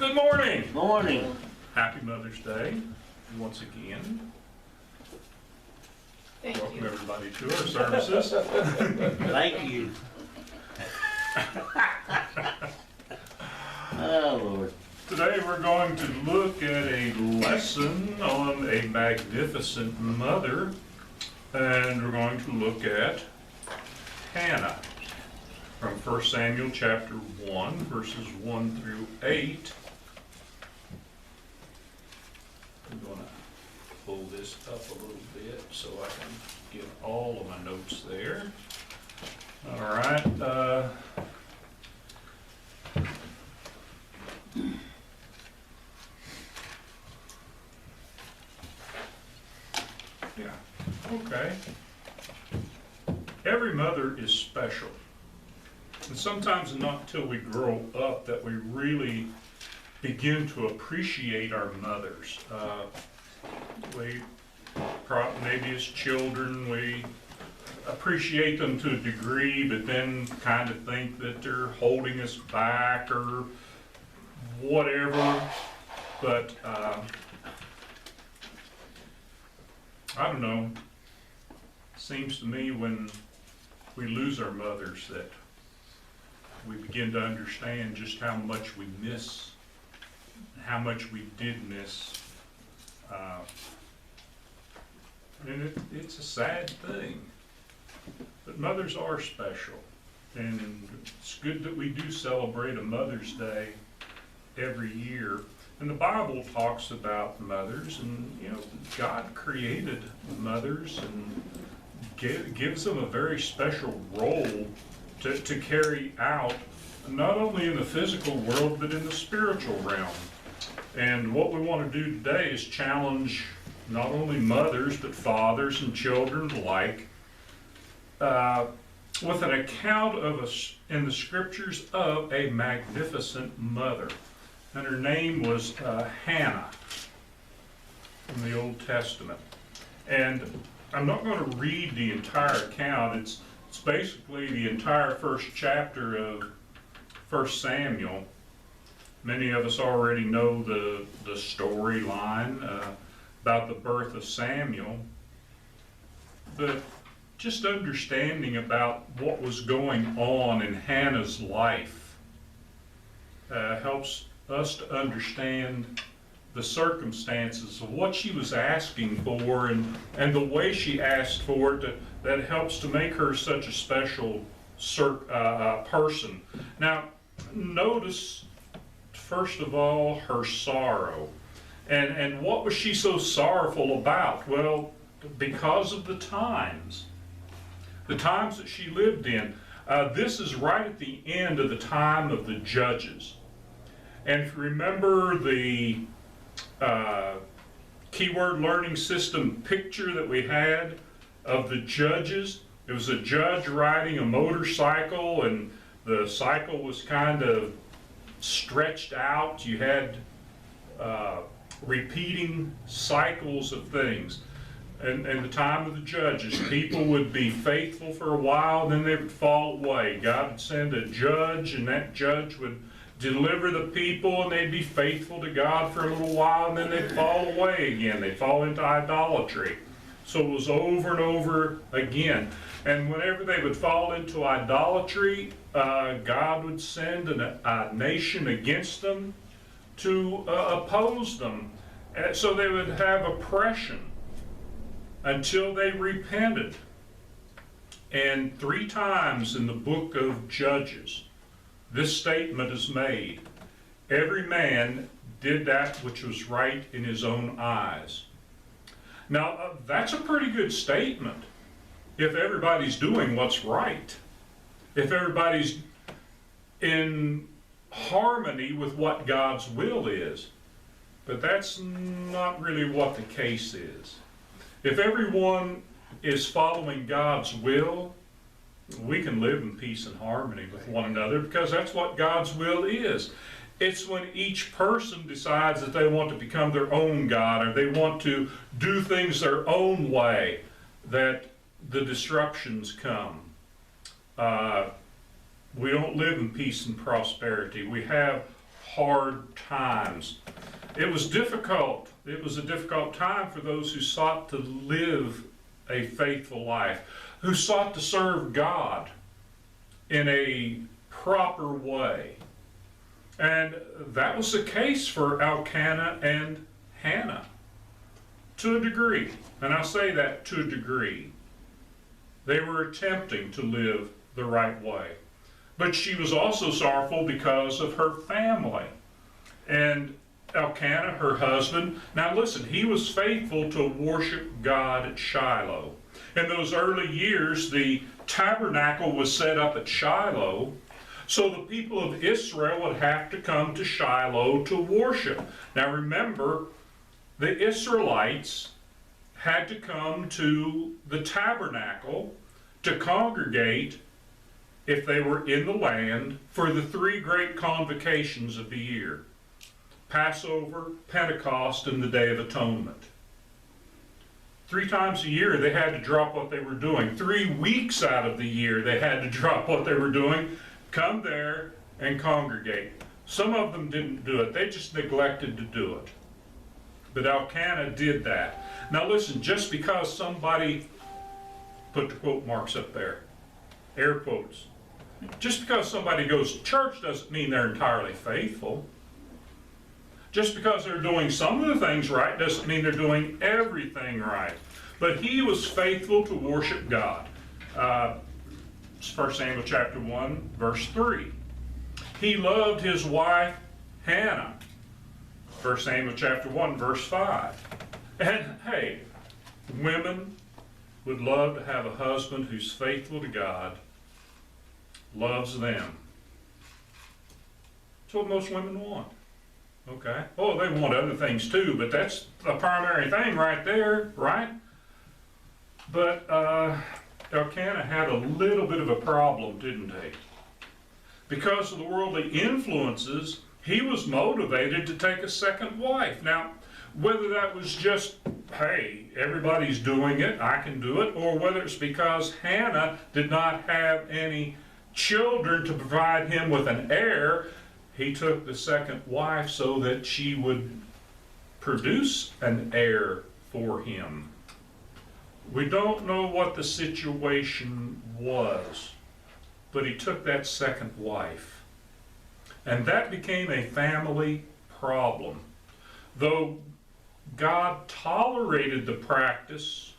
Good morning. Morning. Happy Mother's Day once again. Welcome everybody to our services. Thank you. Oh, Lord. Today we're going to look at a lesson on a magnificent mother, and we're going to look at Hannah from 1 Samuel chapter 1, verses 1 through 8. I'm going to pull this up a little bit so I can get all of my notes there. All right. Yeah, okay. Every mother is special. And sometimes not until we grow up that we really begin to appreciate our mothers. Maybe as children, we appreciate them to a degree, but then kind of think that they're holding us back or whatever. But I don't know. Seems to me when we lose our mothers that we begin to understand just how much we miss, how much we did miss. And it's a sad thing. But mothers are special. And it's good that we do celebrate a Mother's Day every year. And the Bible talks about mothers, and you know, God created mothers and gives them a very special role to carry out, not only in the physical world, but in the spiritual realm. And what we want to do today is challenge not only mothers, but fathers and children alike, with an account of in the scriptures of a magnificent mother. And her name was Hannah in the Old Testament. And I'm not going to read the entire account. It's basically the entire first chapter of 1 Samuel. Many of us already know the storyline about the birth of Samuel. But just understanding about what was going on in Hannah's life helps us to understand the circumstances of what she was asking for and the way she asked for it that helps to make her such a special person. Now, notice, first of all, her sorrow. And what was she so sorrowful about? Well, because of the times that she lived in. This is right at the end of the time of the judges. And if you remember the keyword learning system picture that we had of the judges, it was a judge riding a motorcycle, and the cycle was kind of stretched out. You had repeating cycles of things. And the time of the judges, people would be faithful for a while, and then they would fall away. God would send a judge, and that judge would deliver the people, and they'd be faithful to God for a little while, and then they'd fall away again. They'd fall into idolatry. So it was over and over again. And whenever they would fall into idolatry, God would send a nation against them to oppose them. And so they would have oppression until they repented. And 3 times in the book of Judges, this statement is made: every man did that which was right in his own eyes. Now, that's a pretty good statement if everybody's doing what's right, if everybody's in harmony with what God's will is. But that's not really what the case is. If everyone is following God's will, we can live in peace and harmony with one another, because that's what God's will is. It's when each person decides that they want to become their own God, or they want to do things their own way, that the disruptions come. We don't live in peace and prosperity. We have hard times. It was difficult. It was a difficult time for those who sought to live a faithful life, who sought to serve God in a proper way. And that was the case for Elkanah and Hannah, to a degree. And I say that to a degree. They were attempting to live the right way. But she was also sorrowful because of her family. And Elkanah, her husband, now listen, he was faithful to worship God at Shiloh. In those early years, the tabernacle was set up at Shiloh, so the people of Israel would have to come to Shiloh to worship. Now remember, the Israelites had to come to the tabernacle to congregate if they were in the land for the three great convocations of the year: Passover, Pentecost, and the Day of Atonement. 3 times a year they had to drop what they were doing. 3 weeks out of the year they had to drop what they were doing, come there and congregate. Some of them didn't do it. They just neglected to do it. But Elkanah did that. Now listen, just because somebody, put the quote marks up there, air quotes, just because somebody goes to church doesn't mean they're entirely faithful. Just because they're doing some of the things right doesn't mean they're doing everything right. But he was faithful to worship God. 1 Samuel chapter 1, verse 3. He loved his wife Hannah. 1 Samuel chapter 1, verse 5. And hey, women would love to have a husband who's faithful to God, loves them. That's what most women want. Okay. Oh, they want other things too, but that's the primary thing right there, right? But Elkanah had a little bit of a problem, didn't he? Because of the worldly influences, he was motivated to take a second wife. Now, whether that was just, hey, everybody's doing it, I can do it, or whether it's because Hannah did not have any children to provide him with an heir, he took the second wife so that she would produce an heir for him. We don't know what the situation was, but he took that second wife. And that became a family problem. Though God tolerated the practice,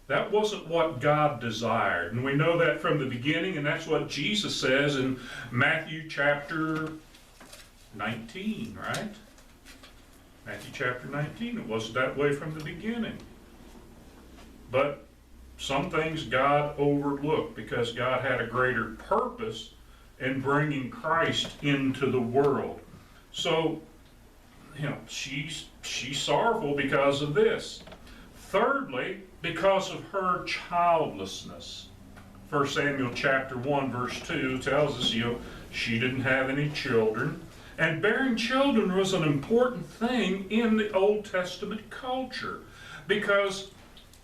that wasn't what God desired. And we know that from the beginning, and that's what Jesus says in Matthew chapter 19, right? Matthew chapter 19. It wasn't that way from the beginning. But some things God overlooked because God had a greater purpose in bringing Christ into the world. So, she's sorrowful because of this. Thirdly, because of her childlessness. 1 Samuel chapter 1 verse 2 tells us, she didn't have any children. And bearing children was an important thing in the Old Testament culture because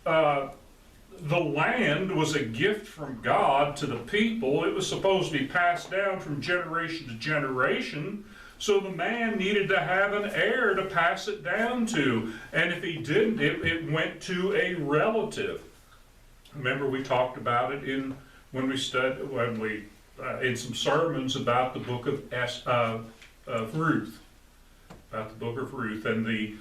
the land was a gift from God to the people. It was supposed to be passed down from generation to generation. So the man needed to have an heir to pass it down to. And if he didn't, it went to a relative. Remember, we talked about it in some sermons about the book of Ruth, about the book of Ruth and the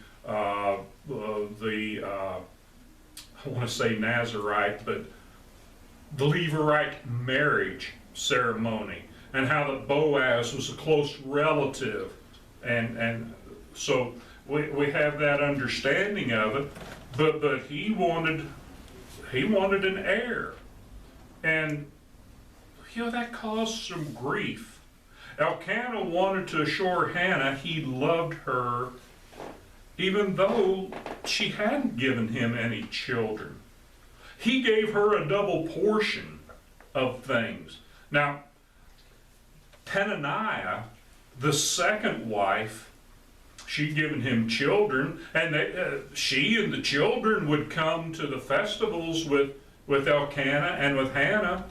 I want to say Nazarite, but the Levirate marriage ceremony, and how that Boaz was a close relative, and so we have that understanding of it. But he wanted an heir, and that caused some grief. Elkanah wanted to assure Hannah he loved her, even though she hadn't given him any children. He gave her a double portion of things. Now, Peninnah, the second wife, she'd given him children, and she and the children would come to the festivals with Elkanah and with Hannah.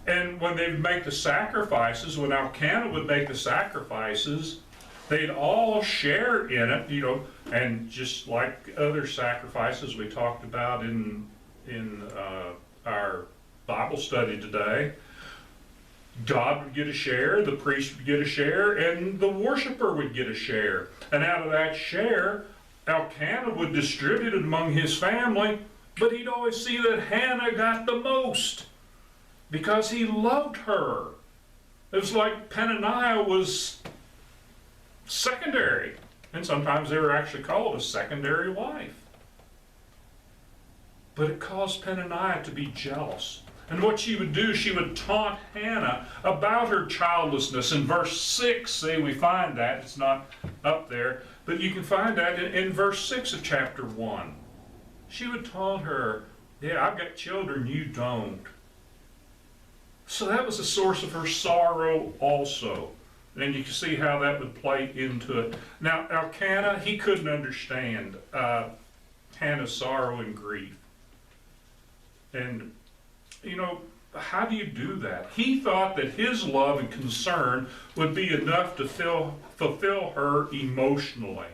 And when they would make the sacrifices, when Elkanah would make the sacrifices, They'd all share in it, you know, and just like other sacrifices we talked about in our Bible study today, God would get a share, the priest would get a share, and the worshiper would get a share. And out of that share, Elkanah would distribute it among his family, but he'd always see that Hannah got the most because he loved her. It was like Peninnah was secondary, and sometimes they were actually called a secondary wife. But it caused Peninnah to be jealous. And what she would do, she would taunt Hannah about her childlessness. In verse 6, see, we find that. It's not up there, but you can find that in verse 6 of chapter 1. She would taunt her, yeah, I've got children, you don't. So that was a source of her sorrow also. And you can see how that would play into it. Now, Elkanah, he couldn't understand Hannah's sorrow and grief. And, you know, how do you do that? He thought that his love and concern would be enough to fulfill her emotionally.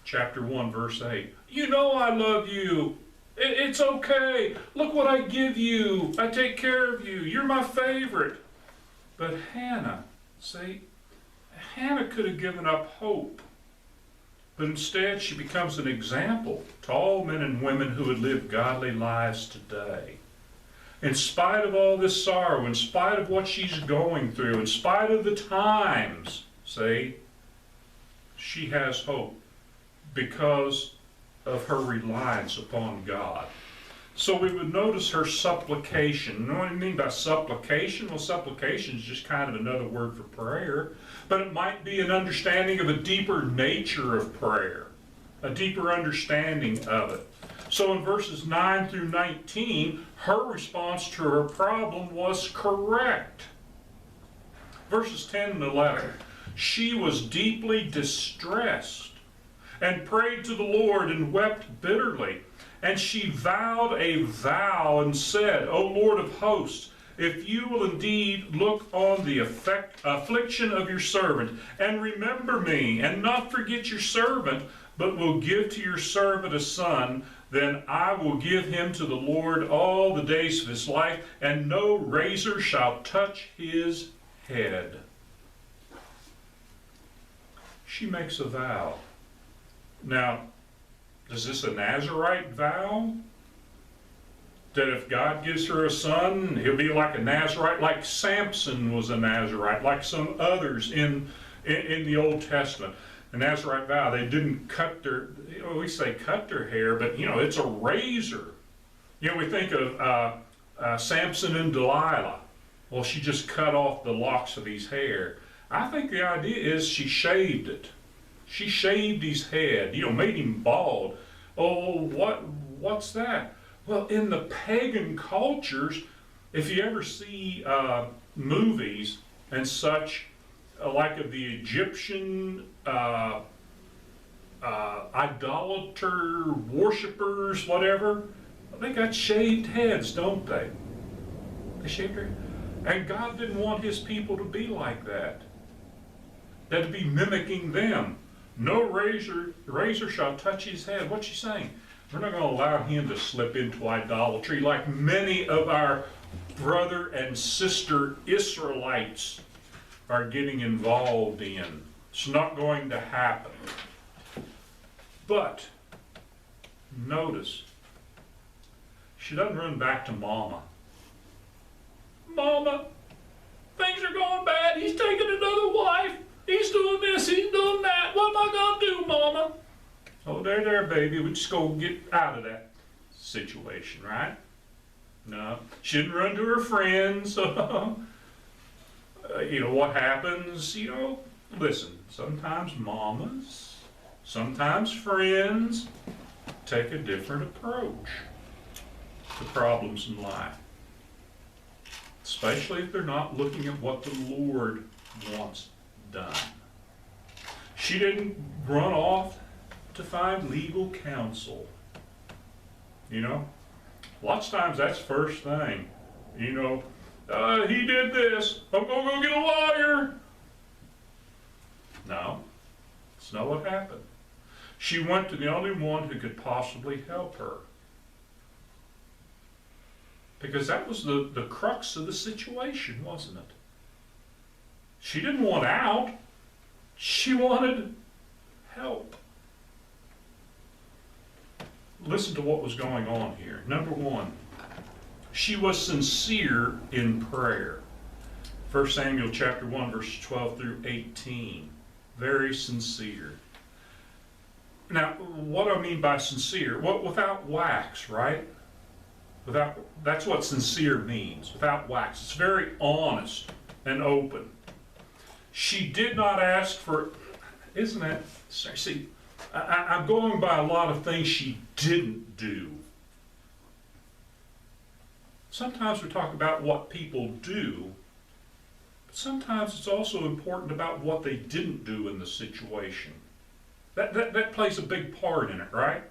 Chapter 1, verse 8. You know I love you. It's okay. Look what I give you. I take care of you. You're my favorite. But Hannah, see, Hannah could have given up hope. But instead she becomes an example to all men and women who would live godly lives today. In spite of all this sorrow, in spite of what she's going through, in spite of the times, see, she has hope because of her reliance upon God. So we would notice her supplication. You know what I mean by supplication? Well, supplication is just kind of another word for prayer, but it might be an understanding of a deeper nature of prayer, a deeper understanding of it. So in verses 9 through 19, her response to her problem was correct. Verses 10 and 11, she was deeply distressed and prayed to the Lord and wept bitterly. And she vowed a vow and said, O Lord of hosts, if you will indeed look on the affliction of your servant, and remember me, and not forget your servant, but will give to your servant a son, then I will give him to the Lord all the days of his life, and no razor shall touch his head. She makes a vow. Now, is this a Nazirite vow? That if God gives her a son, he'll be like a Nazirite, like Samson was a Nazirite, like some others in the Old Testament. A Nazirite vow, they didn't cut their, we say cut their hair, but it's a razor. We think of Samson and Delilah. Well, she just cut off the locks of his hair. I think the idea is she shaved it. She shaved his head, made him bald. Oh, what's that? Well, in the pagan cultures, if you ever see movies and such, like of the Egyptian idolater worshippers, whatever, they got shaved heads, don't they? They shaved their head. And God didn't want his people to be like that. That'd be mimicking them. No razor shall touch his head. What's she saying? We're not going to allow him to slip into idolatry like many of our brother and sister Israelites are getting involved in. It's not going to happen. But notice, she doesn't run back to Mama. Mama, things are going bad. He's taking another wife. He's doing this, he's doing that. What am I going to do, Mama? Oh, there, baby. We just go get out of that situation, right? No. She didn't run to her friends. What happens? Listen, sometimes mamas, sometimes friends take a different approach to problems in life. Especially if they're not looking at what the Lord wants done. She didn't run off to find legal counsel. Lots of times that's first thing. He did this. I'm going to go get a lawyer. No, it's not what happened. She went to the only one who could possibly help her. Because that was the crux of the situation, wasn't it? She didn't want out. She wanted help. Listen to what was going on here. Number one, she was sincere in prayer. 1 Samuel chapter 1, verses 12 through 18. Very sincere. Now, what do I mean by sincere? Well, without wax, right? That's what sincere means, without wax. It's very honest and open. She did not ask for, isn't that, see, I'm going by a lot of things she didn't do. Sometimes we talk about what people do, but sometimes it's also important about what they didn't do in the situation. That plays a big part in it, right?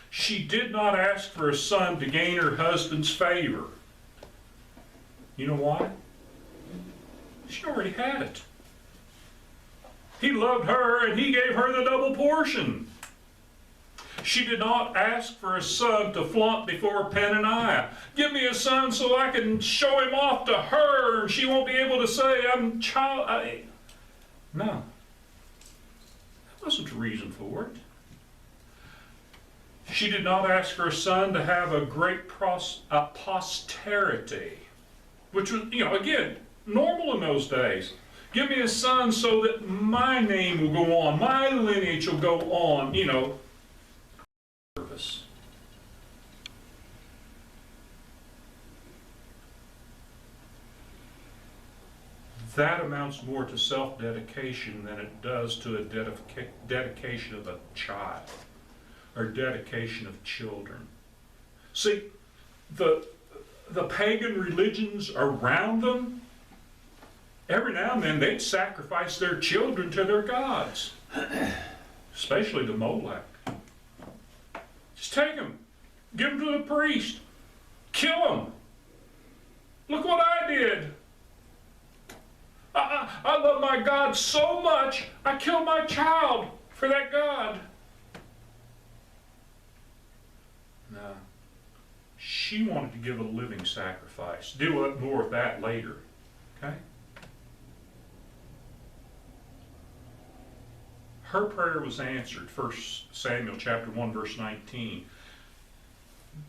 She did not ask for a son to gain her husband's favor. You know why? She already had it. He loved her and he gave her the double portion. She did not ask for a son to flaunt before Peninnah. Give me a son so I can show him off to her and she won't be able to say I'm child. No. That wasn't the reason for it. She did not ask for a son to have a great posterity, which was, again, normal in those days. Give me a son so that my name will go on, my lineage will go on, Service. That amounts more to self-dedication than it does to a dedication of a child or dedication of children. See, the pagan religions around them, every now and then they'd sacrifice their children to their gods, especially to Molech. Just take them, give them to the priest, kill them. Look what I did. I love my God so much, I killed my child for that God. No. She wanted to give a living sacrifice. Deal more with that later. Okay? Her prayer was answered, 1 Samuel chapter 1, verse 19.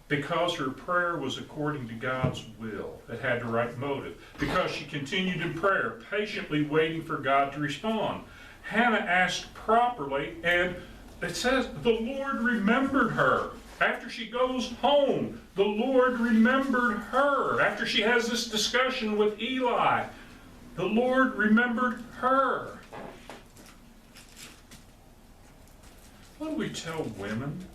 Because her prayer was according to God's will. It had the right motive. Because she continued in prayer, patiently waiting for God to respond. Hannah asked properly, and it says the Lord remembered her. After she goes home, the Lord remembered her. After she has this discussion with Eli, the Lord remembered her. What do we tell women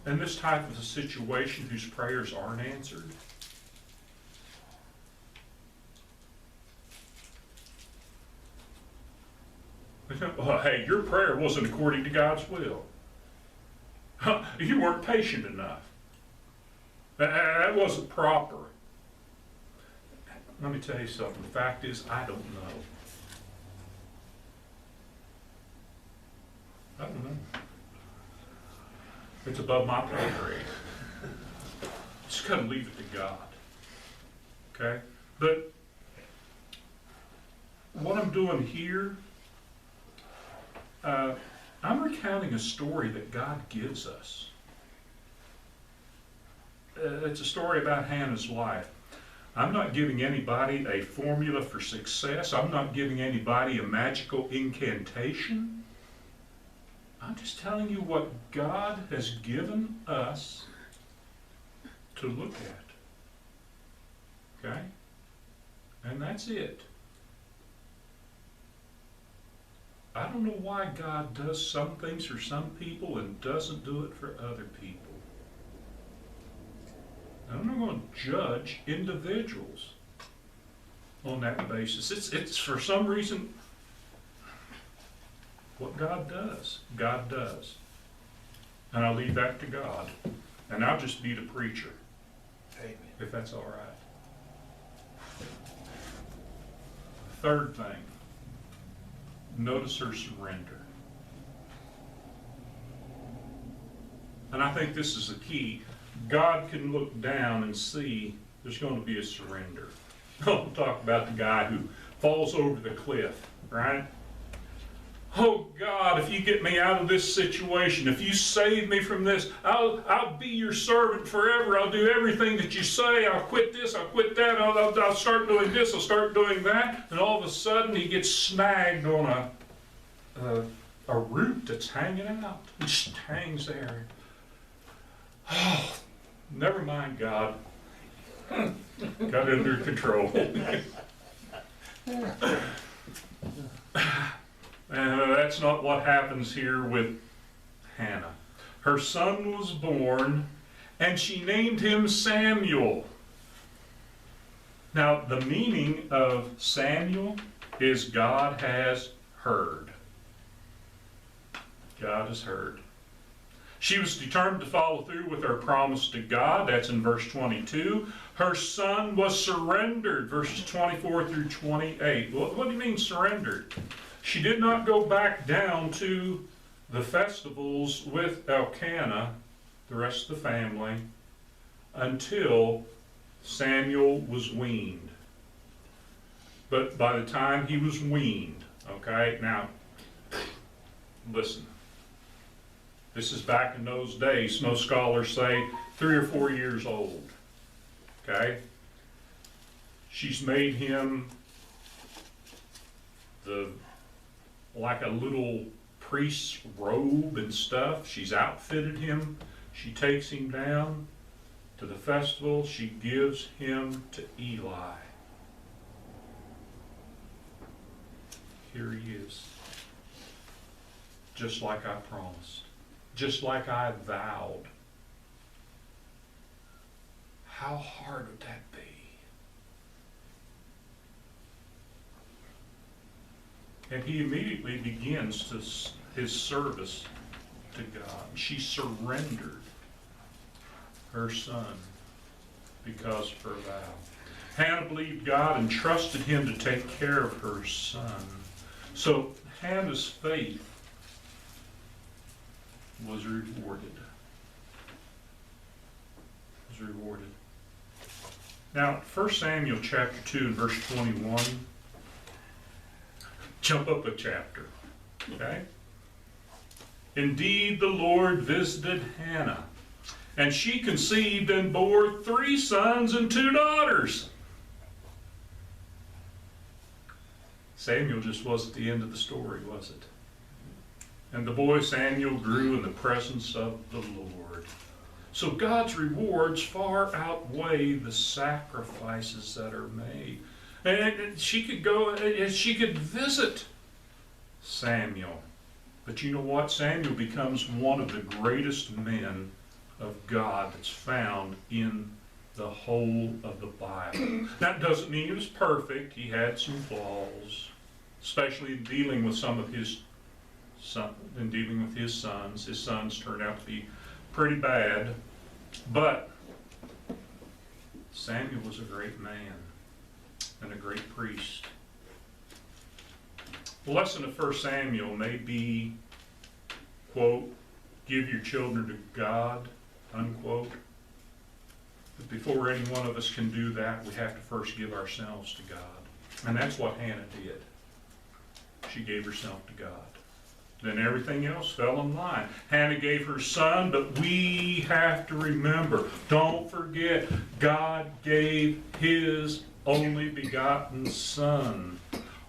in this type of a situation whose prayers aren't answered? Well, hey, your prayer wasn't according to God's will. You weren't patient enough. That wasn't proper. Let me tell you something. The fact is, I don't know. I don't know. It's above my pay grade. Just gotta leave it to God. Okay? But what I'm doing here, I'm recounting a story that God gives us. It's a story about Hannah's life. I'm not giving anybody a formula for success. I'm not giving anybody a magical incantation. I'm just telling you what God has given us to look at. Okay? And that's it. I don't know why God does some things for some people and doesn't do it for other people. I'm not going to judge individuals on that basis. It's for some reason what God does. God does. And I'll leave that to God. And I'll just be the preacher. Amen. If that's all right. Third thing. Notice her surrender. And I think this is the key. God can look down and see there's going to be a surrender. We'll talk about the guy who falls over the cliff, right? Oh God, if you get me out of this situation, if you save me from this, I'll be your servant forever. I'll do everything that you say. I'll quit this, I'll quit that, I'll start doing this, I'll start doing that. And all of a sudden he gets snagged on a root that's hanging out. It just hangs there. Oh, never mind, God. Got it under control. That's not what happens here with Hannah. Her son was born, and she named him Samuel. Now, the meaning of Samuel is God has heard. God has heard. She was determined to follow through with her promise to God. That's in verse 22. Her son was surrendered, verses 24 through 28. What do you mean surrendered? She did not go back down to the festivals with Elkanah, the rest of the family, until Samuel was weaned. But by the time he was weaned, okay, now, listen. This is back in those days. Most scholars say 3 or 4 years old. Okay? She's made him like a little priest's robe and stuff. She's outfitted him. She takes him down to the festival. She gives him to Eli. Here he is. Just like I promised. Just like I vowed. How hard would that be? And he immediately begins his service to God. She surrendered her son because of her vow. Hannah believed God and trusted him to take care of her son. So Hannah's faith was rewarded. Now, 1 Samuel chapter 2 and verse 21. Jump up a chapter. Okay? Indeed, the Lord visited Hannah, and she conceived and bore 3 sons and 2 daughters. Samuel just wasn't the end of the story, was it? And the boy Samuel grew in the presence of the Lord. So God's rewards far outweigh the sacrifices that are made. And she could go, she could visit Samuel. But you know what? Samuel becomes one of the greatest men of God that's found in the whole of the Bible. That doesn't mean he was perfect. He had some flaws, especially in dealing with some of his sons. His sons turned out to be pretty bad. But Samuel was a great man and a great priest. The lesson of 1 Samuel may be, quote, give your children to God, unquote. But before any one of us can do that, we have to first give ourselves to God. And that's what Hannah did. She gave herself to God. Then everything else fell in line. Hannah gave her son, but we have to remember, don't forget, God gave his only begotten Son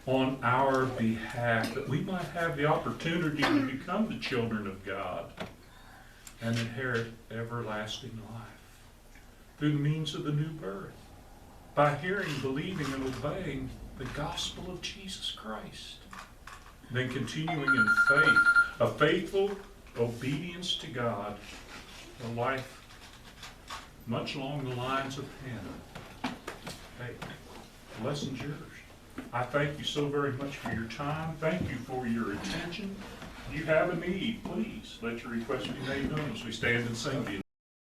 on our behalf, that we might have the opportunity to become the children of God and inherit everlasting life through the means of the new birth, by hearing, believing, and obeying the gospel of Jesus Christ. Then continuing in faith, a faithful obedience to God, a life much along the lines of Hannah. Hey, the lesson's yours. I thank you so very much for your time. Thank you for your attention. If you have a need, please let your request be made known as we stand and sing to you.